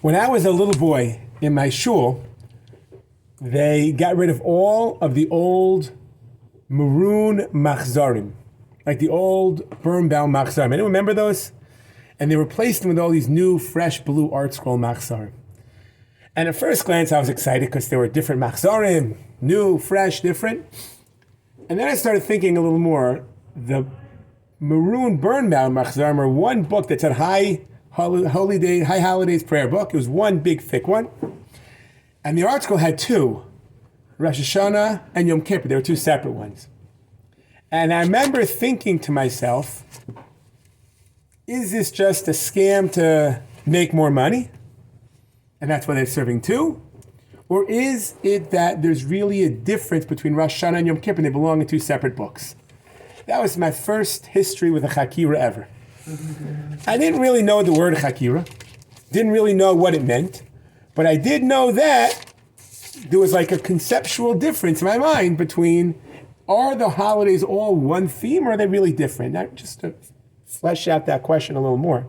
When I was a little boy in my shul, they got rid of all of the old maroon machzarim, like the old Birnbaum machzarim. Anyone remember those? And they replaced them with all these new, fresh blue art scroll machzarim. And at first glance, I was excited because there were different machzarim, new, fresh, different. And then I started thinking a little more. The maroon Birnbaum machzarim are one book that's a high holidays prayer book. It was one big thick one. And the art scroll had two, Rosh Hashanah and Yom Kippur. There were two separate ones. And I remember thinking to myself, is this just a scam to make more money? And that's why they're serving two? Or is it that there's really a difference between Rosh Hashanah and Yom Kippur and they belong in two separate books? That was my first history with a chakira ever. I didn't really know the word chakira, didn't really know what it meant, but I did know that there was like a conceptual difference in my mind between, are the holidays all one theme or are they really different? Now, just to flesh out that question a little more.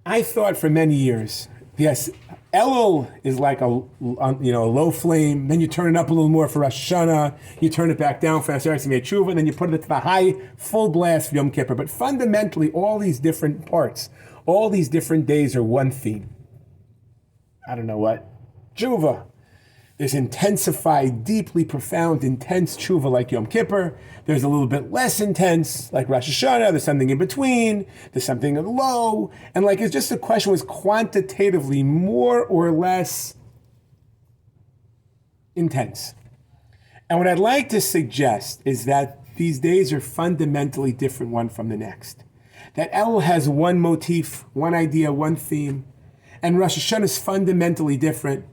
I thought for many years, yes, Elul is like a low flame, then you turn it up a little more for Rosh Hashanah, you turn it back down for Esres Yimay Teshuva, and then you put it to the high, full blast for Yom Kippur. But fundamentally, all these different parts, all these different days are one theme. I don't know what. Teshuva. There's intensified, deeply profound, intense tshuva like Yom Kippur. There's a little bit less intense, like Rosh Hashanah. There's something in between. There's something low. And like, it's just the question was quantitatively more or less intense. And what I'd like to suggest is that these days are fundamentally different one from the next. That Elul has one motif, one idea, one theme. And Rosh Hashanah is fundamentally different.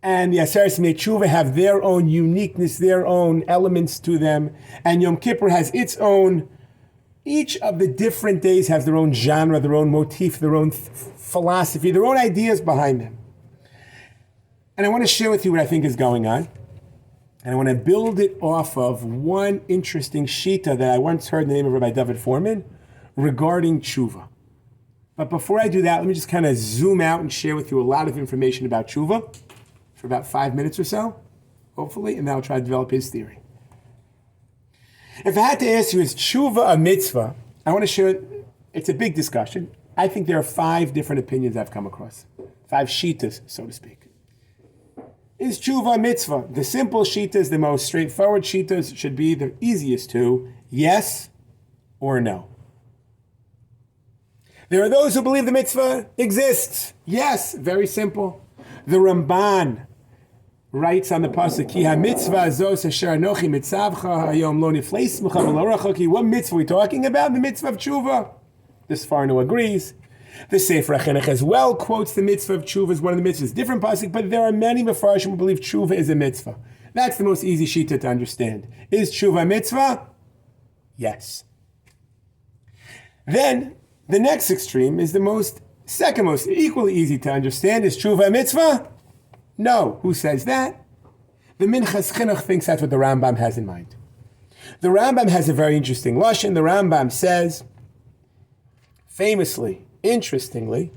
And the Esres Yimay Teshuva have their own uniqueness, their own elements to them. And Yom Kippur has its own, each of the different days has their own genre, their own motif, their own philosophy, their own ideas behind them. And I want to share with you what I think is going on. And I want to build it off of one interesting shita that I once heard in the name of Rabbi David Foreman regarding tshuva. But before I do that, let me just kind of zoom out and share with you a lot of information about tshuva for about 5 minutes or so, hopefully, and then I'll try to develop his theory. If I had to ask you, is tshuva a mitzvah? I want to share, it's a big discussion. I think there are 5 different opinions I've come across. 5 shitas, so to speak. Is tshuva a mitzvah? The simple shitas, the most straightforward shitas should be the easiest to, yes or no. There are those who believe the mitzvah exists. Yes, very simple. The Ramban writes on the pasuk, Ki ha-mitzvah zos asher anochi mitzavcha hayom lo nifleis mucha v'lo rachoki. What mitzvah are we talking about? The mitzvah of tshuva. The Sforno agrees. The Sefer HaChinuch as well quotes the mitzvah of tshuva as one of the mitzvahs. Different pasuk, but there are many Mefarshim who believe tshuva is a mitzvah. That's the most easy shita to understand. Is tshuva a mitzvah? Yes. Then, the next extreme is the second most equally easy to understand. Is tshuva a mitzvah? No. Who says that? The Minchas Chinuch thinks that's what the Rambam has in mind. The Rambam has a very interesting lashon. The Rambam says, famously, interestingly,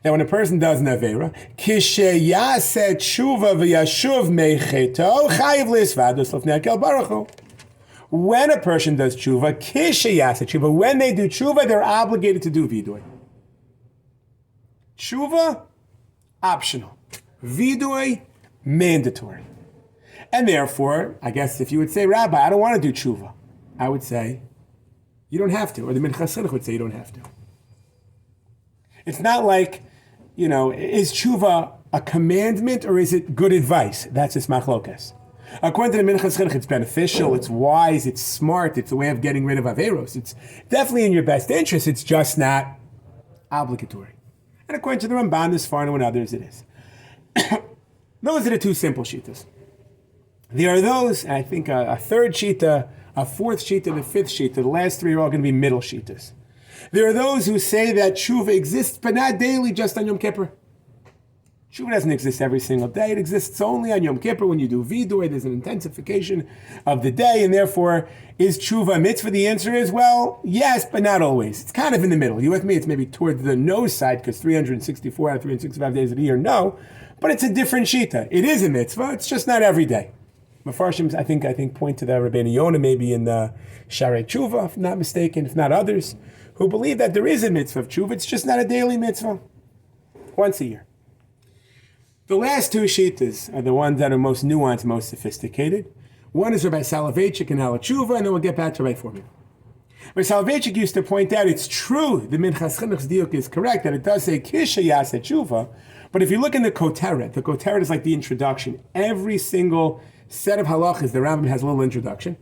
that when a person does an avera, Kisheyaseh tshuva v'yashuv meicheto chayiv lisvados lefnei HaKel Baruch Hu. When a person does tshuva, Kisheyaseh tshuva, when they do tshuva, they're obligated to do vidui. Tshuva, optional. Vidui, mandatory. And therefore, I guess if you would say, Rabbi, I don't want to do tshuva, I would say, you don't have to. Or the Minchas Chinuch would say, you don't have to. It's not like, is tshuva a commandment or is it good advice? That's its machlokas. According to the Minchas Chinuch, it's beneficial, it's wise, it's smart, it's a way of getting rid of averos. It's definitely in your best interest, it's just not obligatory. And according to the Ramban, the Sforno, and others, it is. Those are the 2 simple shitas. There are those, I think a third shita, a fourth shita, the fifth shita. The last 3 are all going to be middle shitas. There are those who say that tshuva exists, but not daily, just on Yom Kippur. Tshuva doesn't exist every single day. It exists only on Yom Kippur when you do vidui. There's an intensification of the day, and therefore, is tshuva a mitzvah? The answer is, well, yes, but not always. It's kind of in the middle. You with me? It's maybe towards the no side, because 364 out of 365 days of the year, no. But it's a different shita. It is a mitzvah. It's just not every day. Mefarshim, I think, point to the Rabbeinu Yonah, maybe in the Sharei Tshuva, if I'm not mistaken, if not others, who believe that there is a mitzvah of tshuva. It's just not a daily mitzvah. Once a year. The last two shitas are the ones that are most nuanced, most sophisticated. One is Rabbi Soloveitchik and Ala Tshuva, and then we'll get back to Rabbi Foreman. Rabbi Soloveitchik used to point out it's true, the Minchas Chinuch's diuk is correct, that it does say Kisha Yaseh Tshuva, but if you look in the Koteret is like the introduction. Every single set of halachas, the Rambam has a little introduction,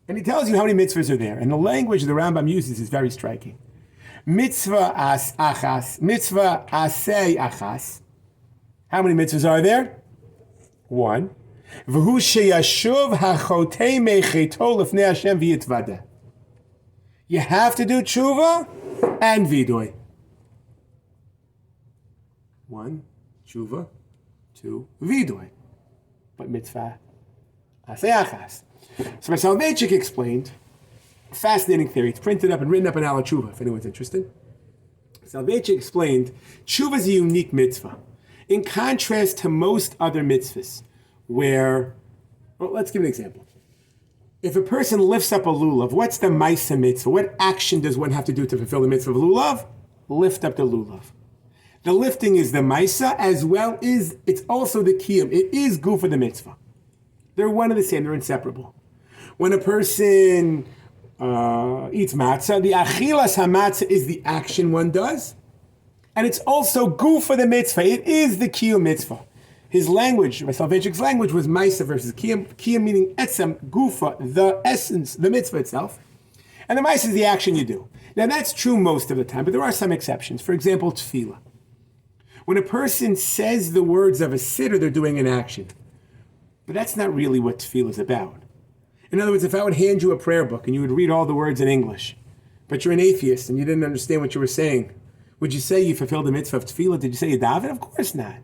and he tells you how many mitzvahs are there. And the language the Rambam uses is very striking. Mitzvah as achas, mitzvah asei achas. How many mitzvahs are there? One. V'hu sheyashuv hachotei mecheto lefnei Hashem v'yitvadeh. You have to do tshuva and vidui. One, tshuva. Two, vidui. But mitzvah asei achas. So Soloveitchik explained a fascinating theory. It's printed up and written up in Ala Tshuva, if anyone's interested. Soloveitchik explained tshuva is a unique mitzvah. In contrast to most other mitzvahs, where, well, let's give an example. If a person lifts up a lulav, what's the maisa mitzvah? What action does one have to do to fulfill the mitzvah of lulav? Lift up the lulav. The lifting is the maisa, as well as it's also the kiyum. It is guf for the mitzvah. They're one and the same. They're inseparable. When a person eats matzah, the achilas hamatzah is the action one does. And it's also guf for the mitzvah. It is the kiyum mitzvah. His language, Soloveitchik's language, was maisa versus kiyum. Kiyum meaning etzem, gufa, the essence, the mitzvah itself. And the maisa is the action you do. Now that's true most of the time, but there are some exceptions. For example, tefillah. When a person says the words of a siddur, they're doing an action. But that's not really what tefillah is about. In other words, if I would hand you a prayer book and you would read all the words in English, but you're an atheist and you didn't understand what you were saying, would you say you fulfilled the mitzvah of tefillah? Did you say you daven? Of course not.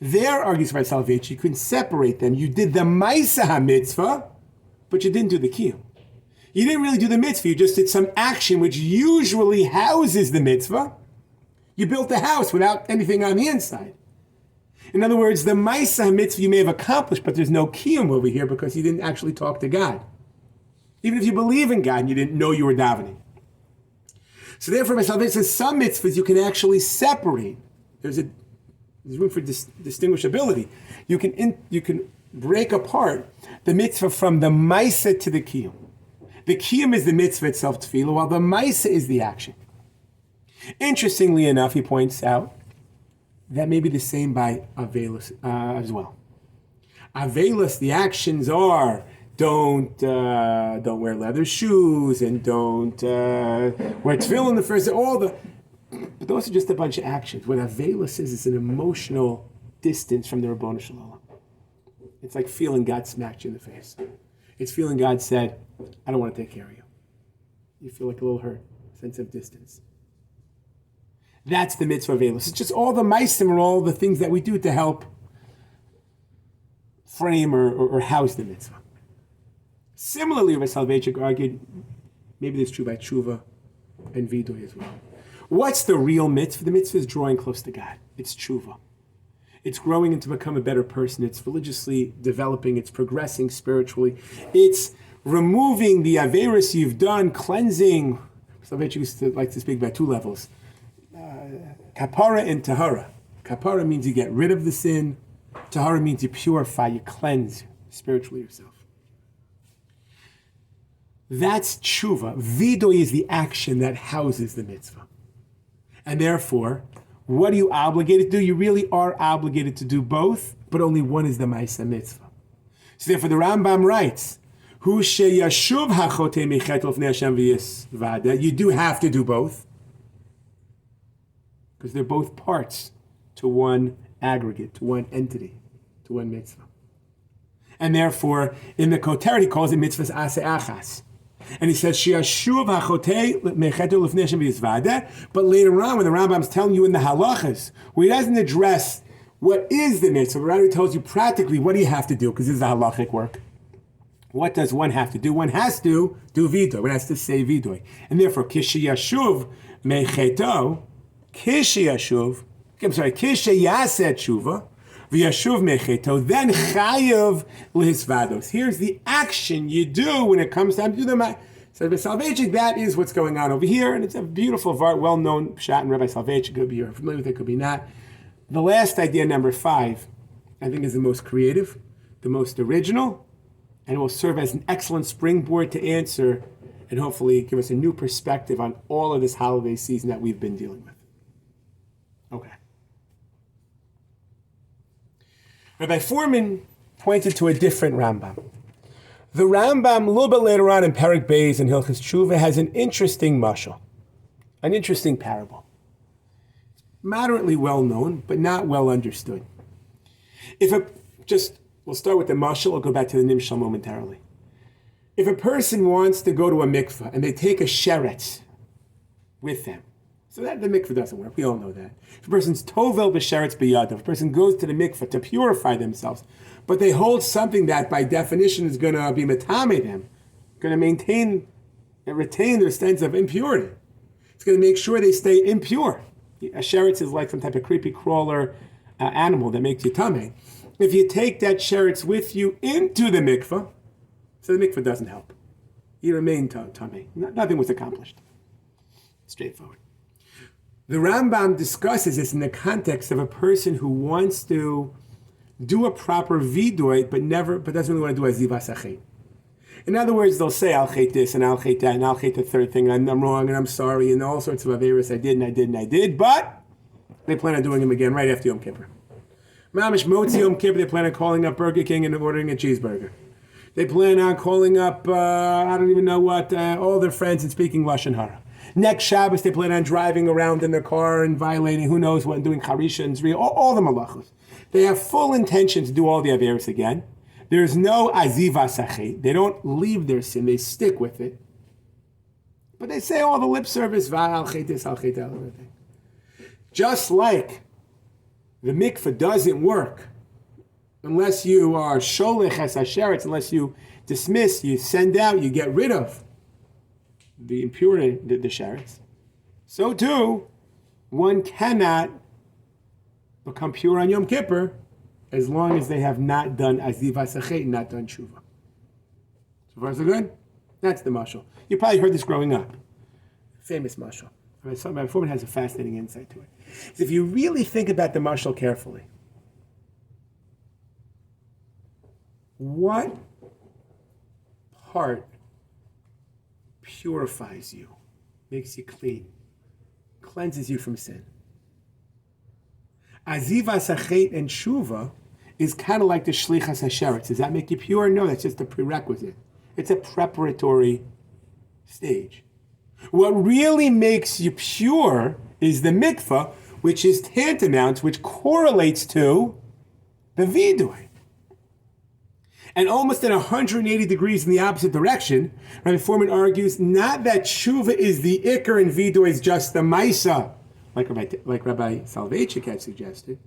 There, argues by Soloveitchik, you can separate them. You did the maisa mitzvah, but you didn't do the kiyum. You didn't really do the mitzvah. You just did some action which usually houses the mitzvah. You built the house without anything on the inside. In other words, the maisa mitzvah you may have accomplished, but there's no kiyum over here because you didn't actually talk to God. Even if you believe in God and you didn't know you were davening. So therefore, Soloveitchik says some mitzvahs you can actually separate. There's room for distinguishability. You can break apart the mitzvah from the maisa to the kiyum. The kiyum is the mitzvah itself, tefillah, while the maisa is the action. Interestingly enough, he points out that may be the same by avelus as well. Avelus, the actions are don't wear leather shoes and don't wear tefillin the first day, but those are just a bunch of actions. What avelus is, it's an emotional distance from the Rabbanu Shalom. It's like feeling God smacked you in the face. It's feeling God said, I don't want to take care of you. You feel like a little hurt, sense of distance. That's the mitzvah of avelus. It's just all the meisim or all the things that we do to help frame or house the mitzvah. Similarly, Rabbi Soloveitchik argued, maybe this is true by tshuva and vidui as well. What's the real mitzvah? The mitzvah is drawing close to God. It's tshuva. It's growing into become a better person. It's religiously developing. It's progressing spiritually. It's removing the averis you've done, cleansing. Soloveitchik used to like to speak about two levels. Kapara and tahara. Kapara means you get rid of the sin. Tahara means you purify, you cleanse spiritually yourself. That's tshuva. Vidui is the action that houses the mitzvah. And therefore, what are you obligated to do? You really are obligated to do both, but only one is the maisa mitzvah. So therefore, the Rambam writes, "Hu sheyashuv hachotei mechet lefnei Hashem v'yisvada." You do have to do both, because they're both parts to one aggregate, to one entity, to one mitzvah. And therefore, in the Koteret, he calls it mitzvahs aseh achas. And he says, Shiashuv hachotei mecheto lefnei v'yizvadeh. But later on, when the Rambam's telling you in the halachas, where he doesn't address what is the mitzvah, but rather he tells you practically what do you have to do, because this is the halachic work. What does one have to do? One has to do vidoy. One has to say vidoy. And therefore, kishiyashuv mecheto, kishiyashuv, kishiyaset shuva, v'yashuv mecheto, then chayav lehisvados. Here's the action you do when it comes time to do the so the Soloveitchik, that is what's going on over here, and it's a beautiful, well-known pshat in Rabbi Soloveitchik. Could be you're familiar with it, could be not. The last idea, number 5, I think is the most creative, the most original, and it will serve as an excellent springboard to answer and hopefully give us a new perspective on all of this holiday season that we've been dealing with. Okay. Rabbi Foreman pointed to a different Rambam. The Rambam, a little bit later on in Perek Beis and Hilchos Teshuva, has an interesting mashal, an interesting parable. Moderately well known, but not well understood. We'll start with the mashal, we'll go back to the nimshal momentarily. If a person wants to go to a mikveh and they take a sheretz with them, so that the mikveh doesn't work, we all know that. If a person's tovel b'sheretz b'yadav, if a person goes to the mikveh to purify themselves, but they hold something that by definition is going to be metame them, going to maintain and retain their sense of impurity. It's going to make sure they stay impure. A sheretz is like some type of creepy crawler animal that makes you tummy. If you take that sheretz with you into the mikveh, so the mikveh doesn't help. You remain tummy. Nothing was accomplished. Straightforward. The Rambam discusses this in the context of a person who wants to do a proper vidoy, but doesn't really want to do a zivas achet. In other words, they'll say, I'll hate this, and I'll hate that, and I'll hate the third thing, and I'm wrong, and I'm sorry, and all sorts of averis I did, but they plan on doing them again right after Yom Kippur. Mamish Motzi Yom Kippur, they plan on calling up Burger King and ordering a cheeseburger. They plan on calling up, I don't even know what, all their friends and speaking Lashon Hara. Next Shabbos, they plan on driving around in their car and violating who knows what, and doing charisha and zriya, all the malachos. They have full intention to do all the averis again. There's no aziva sachet. They don't leave their sin. They stick with it. But they say all the lip service, I'll hate this, I'll hate that, everything. Just like the mikveh doesn't work unless you are sholech as hasheretz, unless you dismiss, you send out, you get rid of the impurity, the sheretz. So too, one cannot become pure on Yom Kippur as long as they have not done aziva sachet, not done tshuva. So far so good? That's the mashal. You probably heard this growing up. Famous mashal. My Foreman has a fascinating insight to it. If you really think about the mashal carefully, what part purifies you, makes you clean, cleanses you from sin? Aziva sachet and shuva is kind of like the shlichas hasheretz. Does that make you pure? No, that's just a prerequisite. It's a preparatory stage. What really makes you pure is the mikvah, which is tantamount, which correlates to the vidoy. And almost at 180 degrees in the opposite direction, Rabbi Foreman argues not that tshuva is the ikar and vidoy is just the maisa, like Rabbi Soloveitchik had suggested,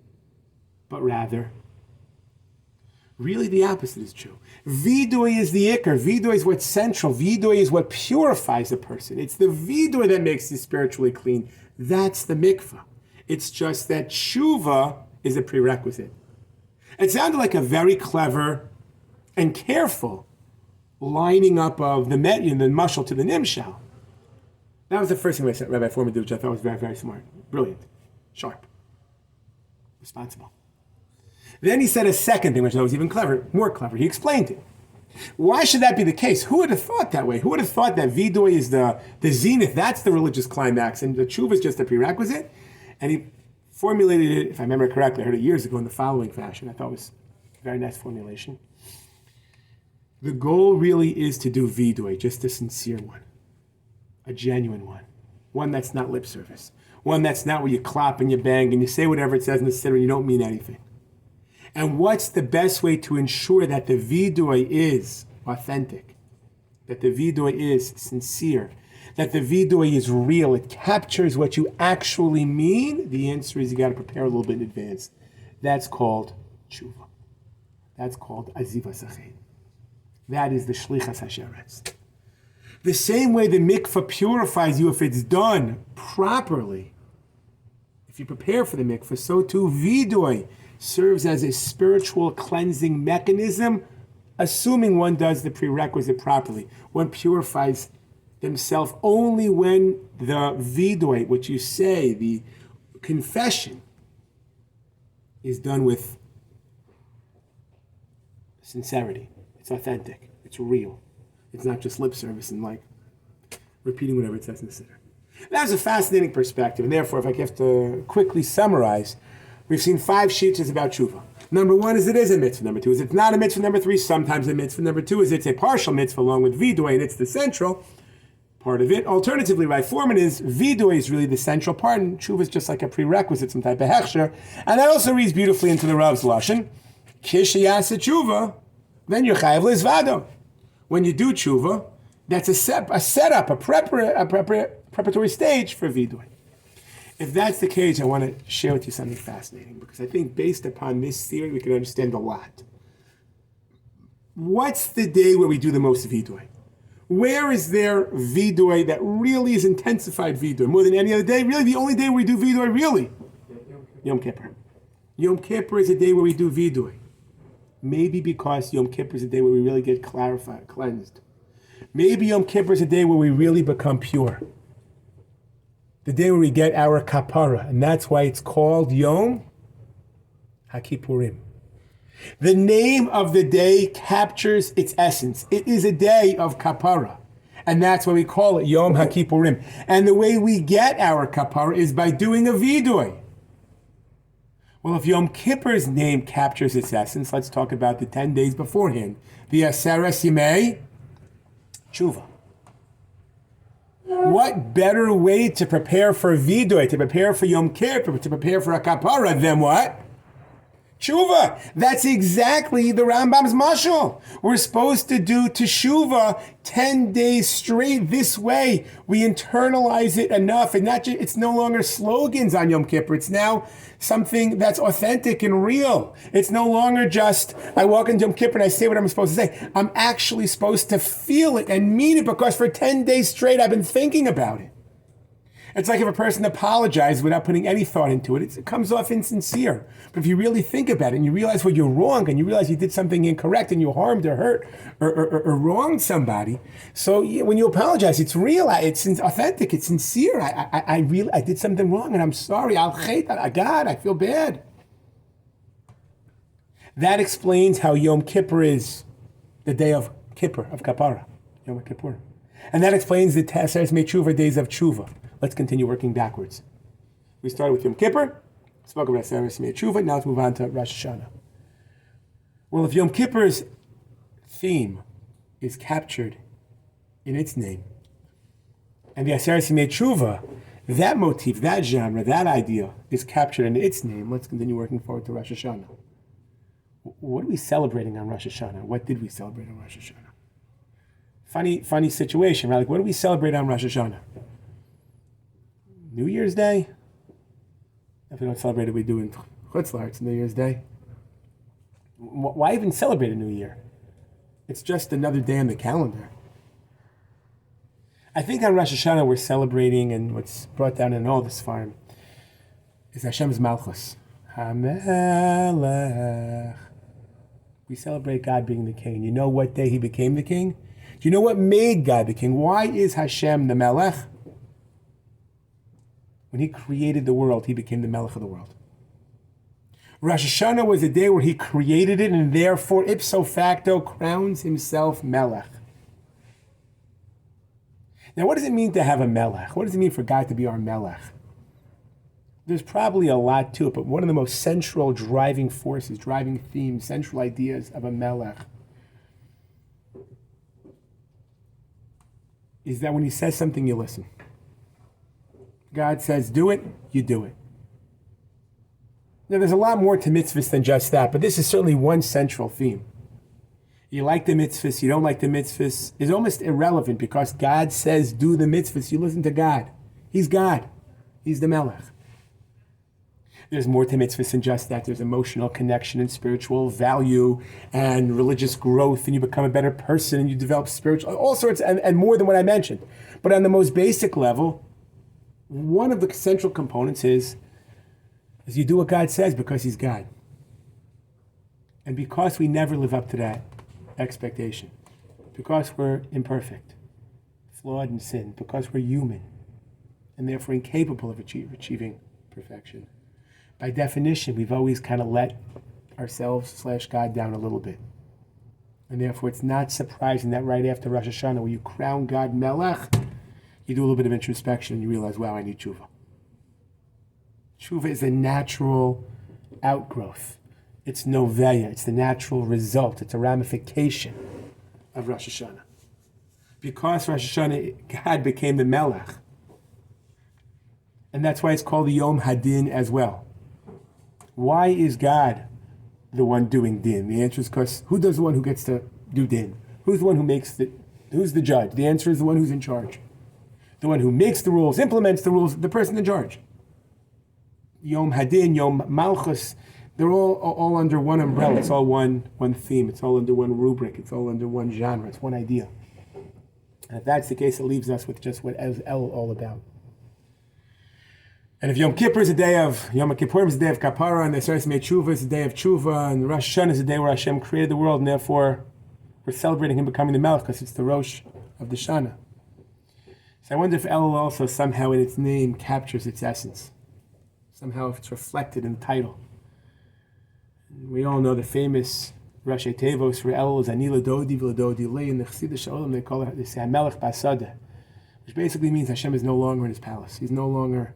but rather, really the opposite is true. Vidoy is the ikar. Vidoy is what's central. Vidoy is what purifies a person. It's the vidoy that makes you spiritually clean. That's the mikvah. It's just that tshuva is a prerequisite. It sounded like a very clever and careful lining up of the mashal to the nimshal. That was the first thing Rabbi Foreman did, which I thought was very, very smart. Brilliant. Sharp. Responsible. Then he said a second thing, which I thought was even more clever. He explained it. Why should that be the case? Who would have thought that way? Who would have thought that vidoy is the zenith, that's the religious climax, and the tshuva is just a prerequisite? And he formulated it, if I remember correctly, I heard it years ago in the following fashion. I thought it was a very nice formulation. The goal really is to do vidoy, just a sincere one. A genuine one that's not lip service, one that's not where you clap and you bang and you say whatever it says in the siddur and you don't mean anything. And what's the best way to ensure that the vidoy is authentic? that the vidui is sincere, that the vidui is real, it captures what you actually mean, the answer is you got to prepare a little bit in advance. That's called tshuva. That's called azivas achet. That is the shlichas hasheretz. The same way the mikvah purifies you if it's done properly, if you prepare for the mikvah, so too vidui serves as a spiritual cleansing mechanism, assuming one does the prerequisite properly. One purifies themselves only when the vidui, what you say, the confession, is done with sincerity. It's authentic. It's real. It's not just lip service and like repeating whatever it says in the siddur. That's a fascinating perspective, and therefore, if I have to quickly summarize, we've seen 5 sheets about tshuva. Number 1 is it is a mitzvah. Number 2 is it's not a mitzvah. Number 3, sometimes a mitzvah. Number 2 is it's a partial mitzvah along with vidui, and it's the central part of it. Alternatively, right format is vidui is really the central part, and tshuva is just like a prerequisite, some type of hechsher. And that also reads beautifully into the Rav's lashon. Kish yasa tshuva, then you're chayav lizvado. When you do tshuva, that's a setup, a preparatory stage for vidui. If that's the case, I want to share with you something fascinating, because I think based upon this theory, we can understand a lot. What's the day where we do the most vidui? Where is there vidui that really is intensified vidui? More than any other day? Really, the only day we do vidui, really? Yom Kippur. Yom Kippur is a day where we do vidui. Maybe because Yom Kippur is a day where we really get clarified, cleansed. Maybe Yom Kippur is a day where we really become pure. The day where we get our kapara, and that's why it's called Yom HaKippurim. The name of the day captures its essence. It is a day of kapara, and that's why we call it Yom HaKippurim. And the way we get our kapara is by doing a vidui. Well, if Yom Kippur's name captures its essence, let's talk about the 10 days beforehand. The Esres Yimay Teshuva. What better way to prepare for vidui, to prepare for Yom Kippur, to prepare for a kapara than what? Teshuva. That's exactly the Rambam's mashal. We're supposed to do teshuva 10 days straight this way. We internalize it enough, and it's no longer slogans on Yom Kippur. It's now something that's authentic and real. It's no longer just, I walk into Yom Kippur and I say what I'm supposed to say. I'm actually supposed to feel it and mean it, because for 10 days straight I've been thinking about it. It's like if a person apologizes without putting any thought into it, it comes off insincere. But if you really think about it and you realize you're wrong, and you realize you did something incorrect and you harmed or hurt or wronged somebody, so when you apologize, it's real, it's authentic, it's sincere. I did something wrong and I'm sorry. God, I feel bad. That explains how Yom Kippur is the day of Kippur, of Kapara, Yom Kippur. And that explains the Esres Yimay Teshuva, days of Teshuva. Let's continue working backwards. We started with Yom Kippur, spoke about Esres Yimay Teshuva, now let's move on to Rosh Hashanah. Well, if Yom Kippur's theme is captured in its name, and the Esres Yimay Teshuva, that motif, that genre, that idea is captured in its name, let's continue working forward to Rosh Hashanah. What are we celebrating on Rosh Hashanah? What did we celebrate on Rosh Hashanah? Funny situation, right? Like, what do we celebrate on Rosh Hashanah? New Year's Day? If we don't celebrate it, we do in Chutzlar. It's New Year's Day. Why even celebrate a New Year? It's just another day on the calendar. I think on Rosh Hashanah we're celebrating, and what's brought down in all this farm is Hashem's Malchus. HaMelech. We celebrate God being the king. You know what day he became the king? Do you know what made God the king? Why is Hashem the Melech? When he created the world, he became the Melech of the world. Rosh Hashanah was a day where he created it, and therefore, ipso facto, crowns himself Melech. Now, what does it mean to have a Melech? What does it mean for God to be our Melech? There's probably a lot to it, but one of the most central driving forces, driving themes, central ideas of a Melech is that when he says something, you listen. God says, do it, you do it. Now, there's a lot more to mitzvahs than just that, but this is certainly one central theme. You like the mitzvahs, you don't like the mitzvahs, is almost irrelevant because God says do the mitzvahs. You listen to God. He's God. He's the Melech. There's more to mitzvahs than just that. There's emotional connection and spiritual value and religious growth, and you become a better person and you develop spiritual, all sorts, and more than what I mentioned. But on the most basic level, one of the central components is you do what God says because He's God. And because we never live up to that expectation, because we're imperfect, flawed and sin, because we're human, and therefore incapable of achieving perfection, by definition, we've always kind of let ourselves/God down a little bit. And therefore, it's not surprising that right after Rosh Hashanah, where you crown God Melech, you do a little bit of introspection and you realize, wow, I need tshuva. Tshuva is a natural outgrowth. It's noveya. It's the natural result. It's a ramification of Rosh Hashanah. Because Rosh Hashanah, God became the Melech. And that's why it's called the Yom Hadin as well. Why is God the one doing din? The answer is because who does the one who gets to do din? Who's the one who who's the judge? The answer is the one who's in charge. The one who makes the rules, implements the rules, the person in charge. Yom Hadin, Yom Malchus, they're all under one umbrella. It's all one theme. It's all under one rubric. It's all under one genre. It's one idea. And if that's the case, it leaves us with just what Elul all about. And if Yom Kippur is a day of Yom Kippur is a day of Kapara, and the Esres Yimay Teshuva is a day of Tshuva, and the Rosh Hashanah is a day where Hashem created the world, and therefore we're celebrating Him becoming the Melech because it's the Rosh of the Channah. So I wonder if Elul also somehow in its name captures its essence. Somehow if it's reflected in the title. We all know the famous Rashi Tevos for Elul is Ani L'Dodi V'L'Dodi Li. In the Chassidus Shalom they say HaMelech B'Asadeh, which basically means Hashem is no longer in His palace. He's no longer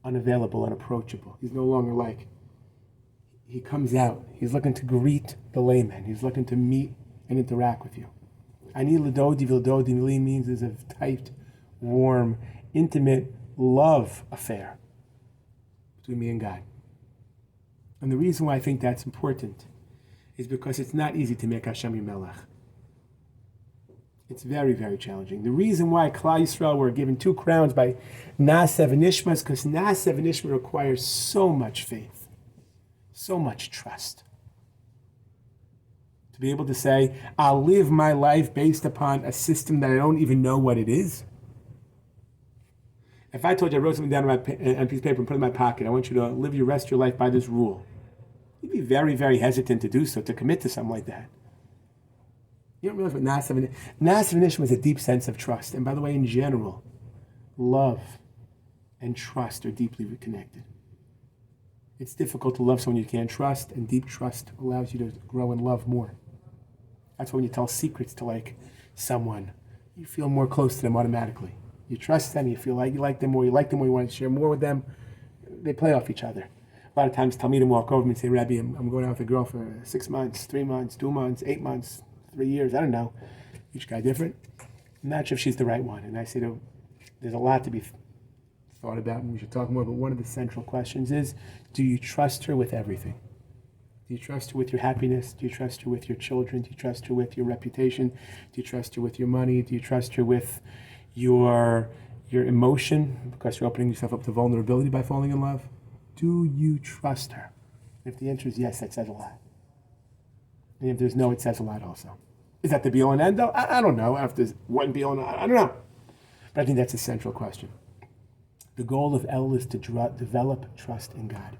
unavailable, unapproachable. He's no longer like, He comes out. He's looking to greet the layman. He's looking to meet and interact with you. Ani L'Dodi V'L'Dodi Li means there's a tight, warm, intimate love affair between me and God. And the reason why I think that's important is because it's not easy to make Hashem your Melech. It's very, very challenging. The reason why Klal Yisrael were given 2 crowns by Nasev and Nishmas, because Nasev and Nishmas requires so much faith, so much trust. To be able to say, I'll live my life based upon a system that I don't even know what it is. If I told you I wrote something down on a piece of paper and put it in my pocket, I want you to live your rest of your life by this rule, you'd be very, very hesitant to do so, to commit to something like that. You don't realize what Nasev and Nishmas is a deep sense of trust. And by the way, in general, love and trust are deeply connected. It's difficult to love someone you can't trust, and deep trust allows you to grow and love more. That's why when you tell secrets to someone, you feel more close to them automatically. You trust them, you feel like you like them more, you want to share more with them. They play off each other. A lot of times Talmidim walk over me and say, Rabbi, I'm going out with a girl for 6 months, 3 months, 2 months, 8 months, 3 years, I don't know. Each guy different. I'm not sure if she's the right one. And I say, there's a lot to be thought about, and we should talk more, but one of the central questions is, do you trust her with everything? Do you trust her with your happiness? Do you trust her with your children? Do you trust her with your reputation? Do you trust her with your money? Do you trust her with your emotion, because you're opening yourself up to vulnerability by falling in love? Do you trust her? If the answer is yes, that says a lot. And if there's no, it says a lot also. Is that the be-all and end-all? I don't know. If there's one be-all and I don't know. But I think that's a central question. The goal of Elul is to develop trust in God.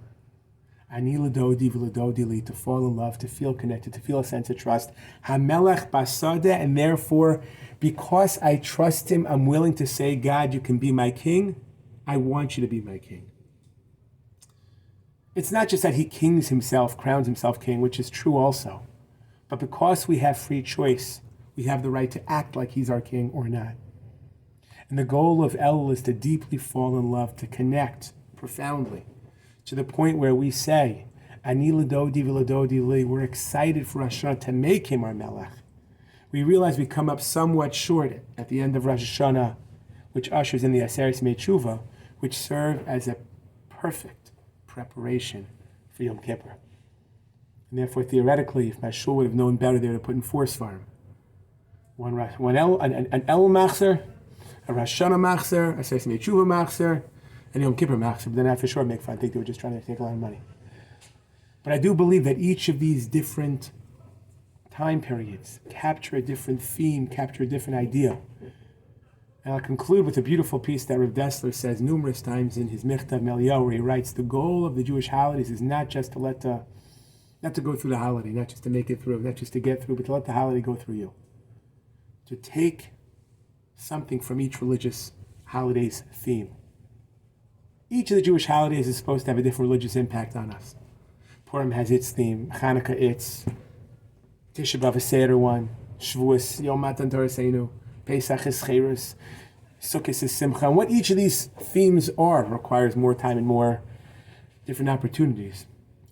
Ani L'Dodi V'L'Dodi Li, to fall in love, to feel connected, to feel a sense of trust. HaMelech B'Asadeh, and therefore, because I trust Him, I'm willing to say, God, you can be my king. I want you to be my king. It's not just that He crowns Himself king, which is true also. But because we have free choice, we have the right to act like He's our king or not. And the goal of Elul is to deeply fall in love, to connect profoundly, to the point where we say, Ani L'Dodi V'L'Dodi Li, we're excited for Rosh Hashanah to make Him our Melech. We realize we come up somewhat short at the end of Rosh Hashanah, which ushers in the Esres Yimay Teshuva, which serve as a perfect preparation for Yom Kippur. And therefore, theoretically, if my shul would have known better, they would have put in 4 svarim. An Elul machzer, a Rosh Hashanah machzer, a Esres Yimay Teshuva machzer, and Yom Kippur machzer. But then I for sure make fun. I think they were just trying to take a lot of money. But I do believe that each of these different time periods capture a different theme, capture a different idea. And I'll conclude with a beautiful piece that Rav Dessler says numerous times in his Michtav Meliyahu, where he writes, the goal of the Jewish holidays is not just to not to go through the holiday, not just to make it through, not just to get through, but to let the holiday go through you. To take something from each religious holiday's theme. Each of the Jewish holidays is supposed to have a different religious impact on us. Purim has its theme, Chanukah its, Tisha B'Av a Seder one, Shavuos, Yom Matan Torah Seinu, Pesach is Cheirus, Sukkot is Simcha. And what each of these themes are requires more time and more different opportunities.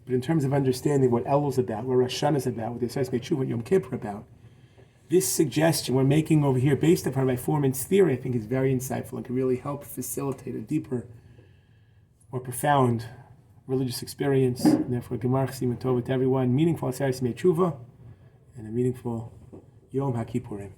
But in terms of understanding what Elul is about, what Rosh Hashanah is about, what the Esres Yimay Teshuva, what Yom Kippur about, this suggestion we're making over here, based upon my Foreman's theory, I think is very insightful and can really help facilitate a deeper, more profound religious experience. And therefore, Gemar Chsim and Tova to everyone, meaningful Esres Yimay Teshuva, and a meaningful Yom HaKippurim.